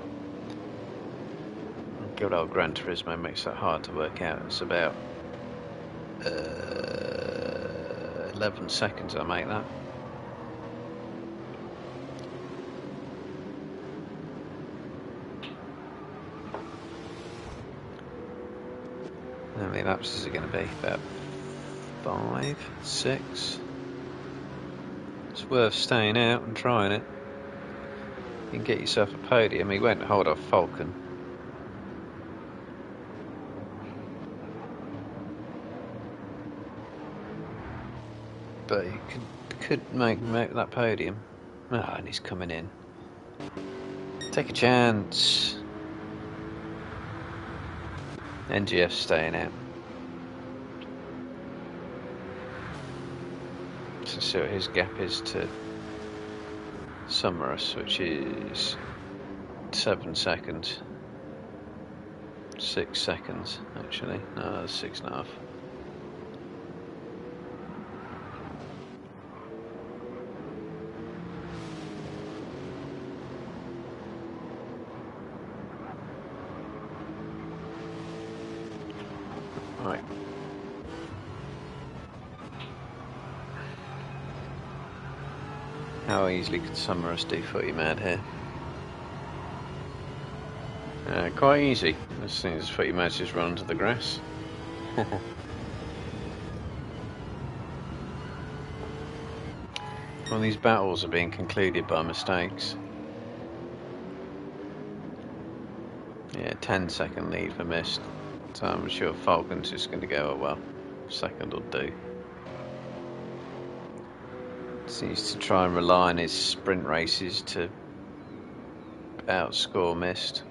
Good old Gran Turismo makes that hard to work out. It's about 11 seconds I make that. How many laps is it going to be? About 5, 6. It's worth staying out and trying it. You can get yourself a podium. He won't hold off Falcon. But you could make that podium. Ah, and he's coming in. Take a chance. NGF's staying out. So see what his gap is to Sommerus, which is 7 seconds. 6 seconds, actually. No, 6.5. Right. How easily could Sommerus do Footy Mad here? Quite easy, as soon as Footy Mad's just run onto the grass. Well, these battles are being concluded by mistakes. Yeah, 10-second lead for Mist. So I'm sure Falcon's just going to go, oh well, second will do. Seems to try and rely on his sprint races to outscore Mist.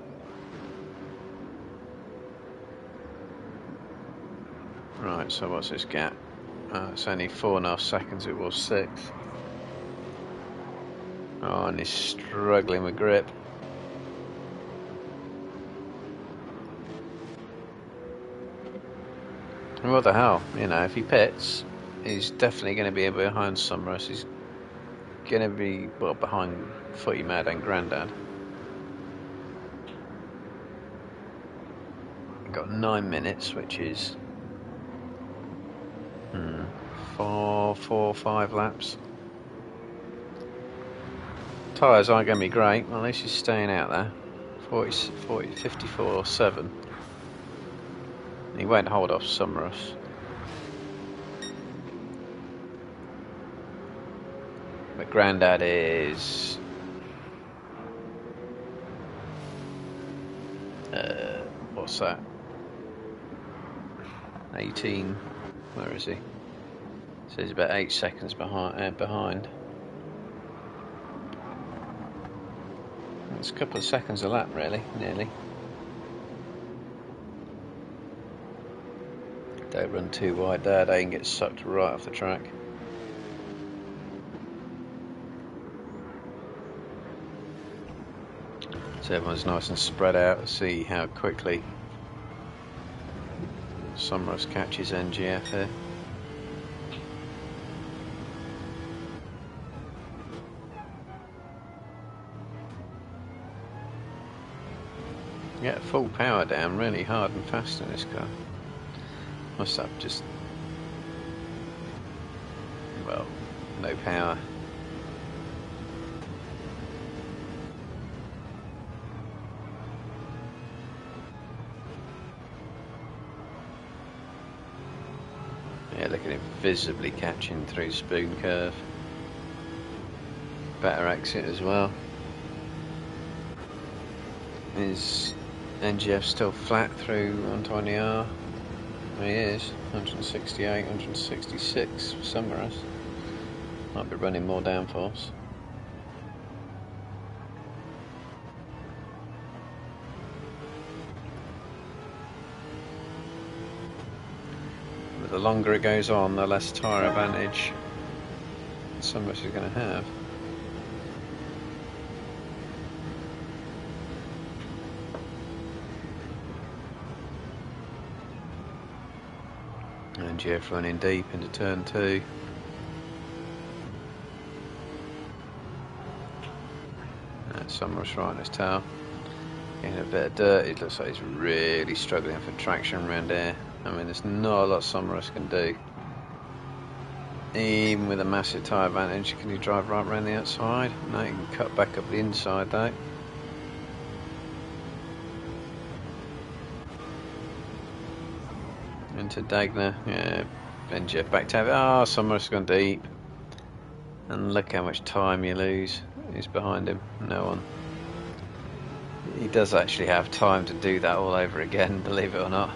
Right, so what's this gap? It's only 4.5 seconds, it was 6. Oh, and he's struggling with grip. What the hell? You know, if he pits, he's definitely going to be behind Summerus. He's going to be, well, behind Footy Mad and Grandad. Got 9 minutes, which is 5 laps. Tyres aren't going to be great. Well, at least he's staying out there. 54.7. He won't hold off Summerus. But Grandad is what's that? 18. Where is he? So he's about 8 seconds behind. It's a couple of seconds a lap, really, nearly. Don't run too wide there, they can get sucked right off the track. So everyone's nice and spread out to see how quickly Summerus catches NGF here. Get full power down really hard and fast in this car. Must have just, well, no power. Yeah, look at him visibly catching through Spoon Curve. Better exit as well. Is NGF still flat through on 20R? He is. 168, 166 for Summerus. Might be running more downforce. But the longer it goes on, the less tyre advantage Summerus is going to have. And Jeff running deep into turn 2. Summerus right on his tail. Getting a bit of dirt. It looks like he's really struggling for traction around here. I mean, there's not a lot Summerus can do. Even with a massive tyre advantage, can he drive right around the outside? No, he can cut back up the inside though. Into Dagner, yeah, then Jeff back to Summerus gone deep. And look how much time you lose. Who's behind him? No one. He does actually have time to do that all over again, believe it or not.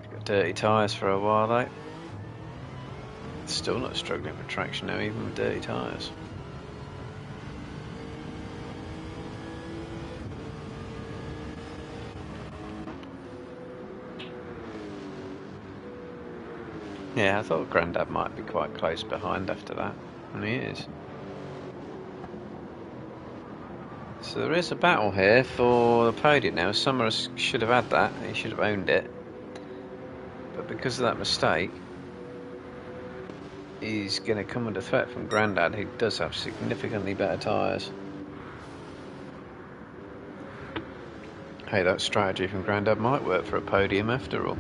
He's got dirty tyres for a while though. Still not struggling for traction now, even with dirty tyres. Yeah, I thought Grandad might be quite close behind after that, and he is. So there is a battle here for the podium now. Summerus should have had that, he should have owned it. But because of that mistake, he's going to come under threat from Grandad, who does have significantly better tyres. Hey, that strategy from Grandad might work for a podium after all.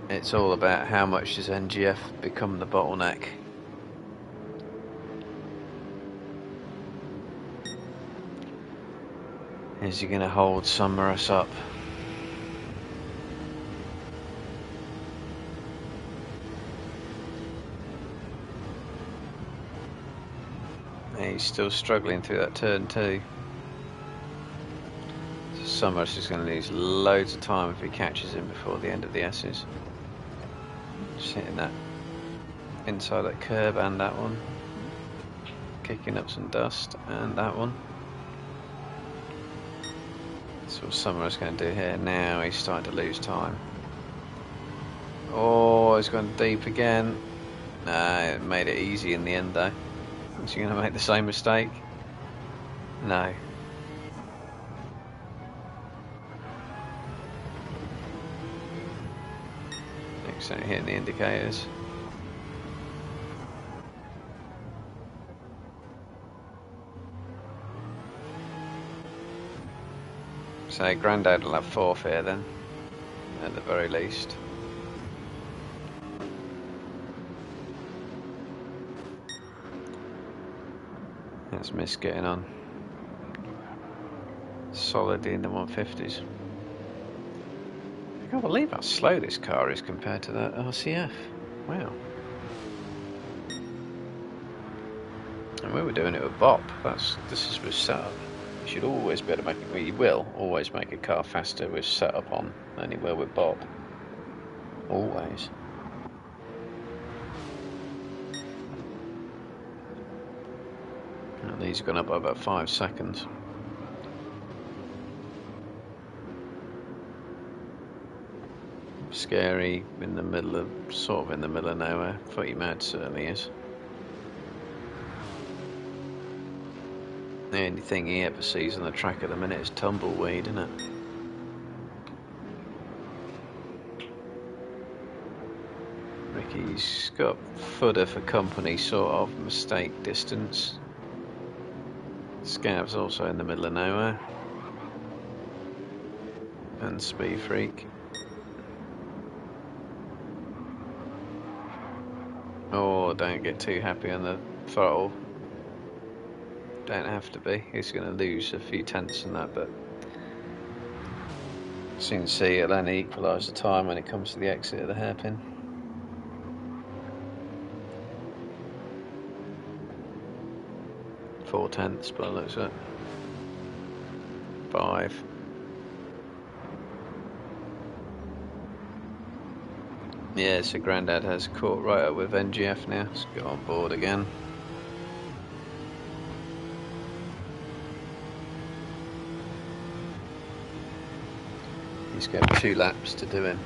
It's all about how much does NGF become the bottleneck. Is he going to hold Summerus up? He's still struggling through that turn 2. So Summerus is going to lose loads of time if he catches him before the end of the S's. Just hitting that inside that curb and that one. Kicking up some dust and that one. That's what Summerus going to do here. Now he's starting to lose time. Oh, he's gone deep again. Nah, it made it easy in the end though. Is he going to make the same mistake? No. So hitting the indicators. So Grandad will have 4th here then, at the very least. That's Miss getting on solidly in the 150s. I can't believe how slow this car is compared to that RCF. Wow. And we were doing it with Bob. This is with setup. You should always be able to make it. Well, you will always make a car faster with setup on than you will with Bob. Always. And these have gone up by about 5 seconds. Scary in the middle of, sort of in the middle of nowhere. Footy mad certainly is. The only thing he ever sees on the track at the minute is tumbleweed, isn't it? Ricky's got footer for company, sort of, mistake distance. Scav's also in the middle of nowhere. And Speed Freak. Oh, don't get too happy on the throttle. Don't have to be. He's going to lose a few tenths in that, but as you can see, it'll only equalise the time when it comes to the exit of the hairpin. Four tenths, by the looks of it. 5. Yeah, so Grandad has caught right up with NGF now. Let's get on board again. He's got 2 laps to do him.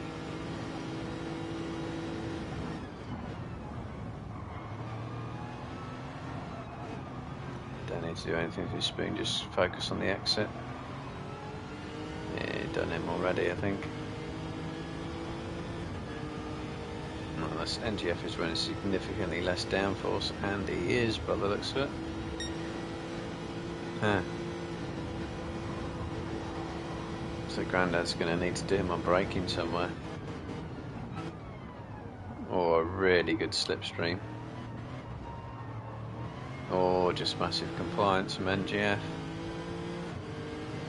Don't need to do anything for his spoon, just focus on the exit. Yeah, done him already, I think. Unless NGF is running significantly less downforce, and he is by the looks of it. Huh. So Grandad's going to need to do him on braking somewhere. Or a really good slipstream. Or just massive compliance from NGF.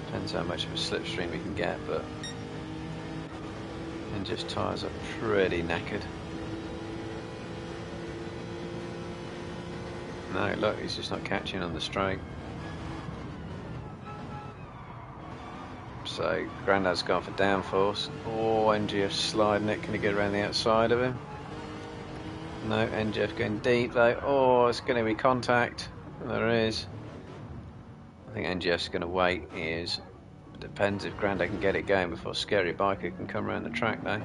Depends how much of a slipstream you can get, but NGF's tyres are pretty knackered. No, look, he's just not catching on the straight. So Grandad's gone for downforce. Oh, NGF's sliding it. Can he get around the outside of him? No, NGF going deep though. Oh, it's going to be contact. There is. I think NGF's going to wait. He is. It depends if Grandad can get it going before Scary Biker can come around the track though.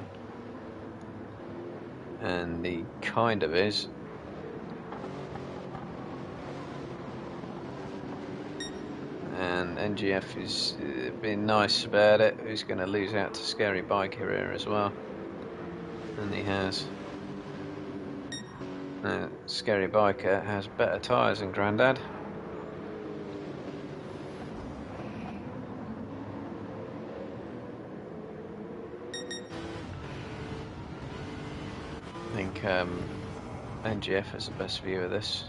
And he kind of is. And NGF is being nice about it. He's going to lose out to Scary Biker here as well. And he has. Now, Scary Biker has better tyres than Grandad. I think NGF has the best view of this.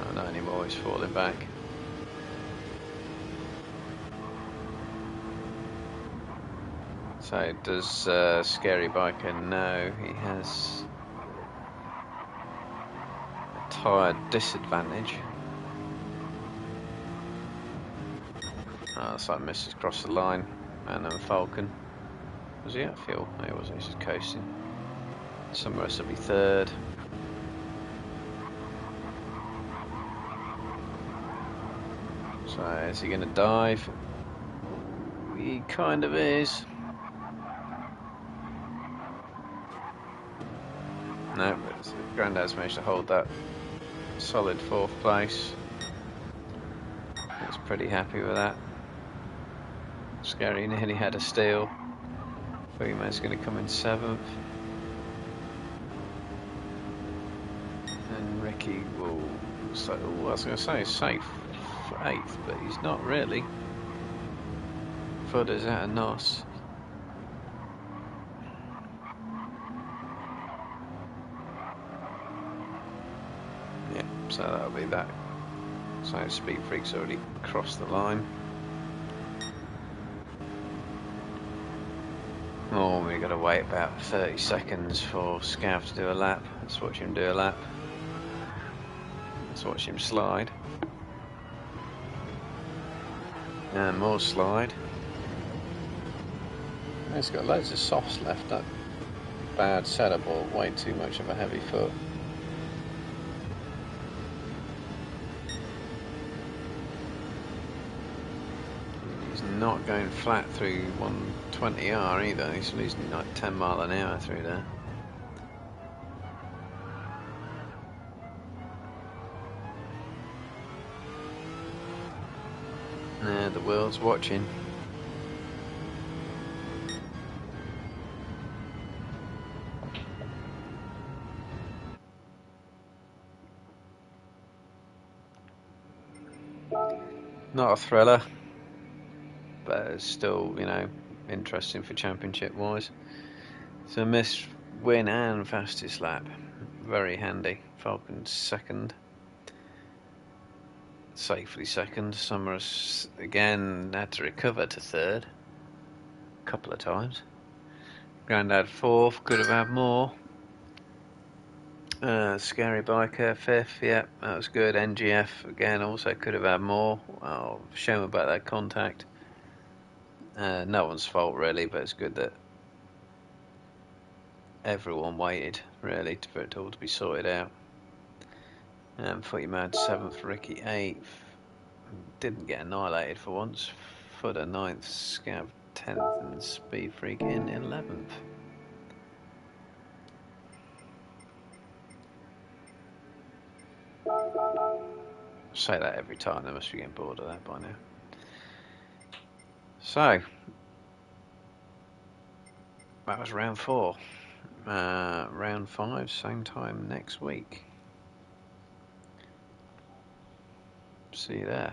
Oh, not anymore, he's falling back. So does Scary Biker know he has a tyre disadvantage? Oh, it's like misses across the line. And then Falcon. Was he at fuel? No, he wasn't, he's just coasting. Somewhere else will be 3rd. So is he going to dive? He kind of is. No, but Grandad's managed to hold that solid 4th place. pretty happy with that. Scary nearly had a steal. Fuima's going to come in 7th. And Ricky will, so, I was going to say, safe for 8th, but he's not really. Footer's at a nos. Yeah, so that'll be that. So Speed Freak's already crossed the line. Oh, we've got to wait about 30 seconds for Scav to do a lap. Let's watch him do a lap. Let's watch him slide. And more slide. He's got loads of softs left. That bad setup or way too much of a heavy foot. He's not going flat through 120R either. He's losing like 10 mile an hour through there. Yeah, the world's watching. Not a thriller, but it's still, you know, interesting for championship wise. So missed win and fastest lap. Very handy. Falcon's 2nd. Safely 2nd. Summers again had to recover to 3rd. A couple of times. Grandad 4th, could have had more. Scary Biker 5th, yeah, that was good. NGF again, also could have had more. Oh, shame about that contact. No one's fault really, but it's good that everyone waited really for it all to be sorted out. Footy Mad 7th, Ricky 8th. Didn't get annihilated for once. Footer 9th, Scav 10th, and Speed Freak in 11th. Say that every time, they must be getting bored of that by now. So, that was round 4. Round 5, same time next week. See you there.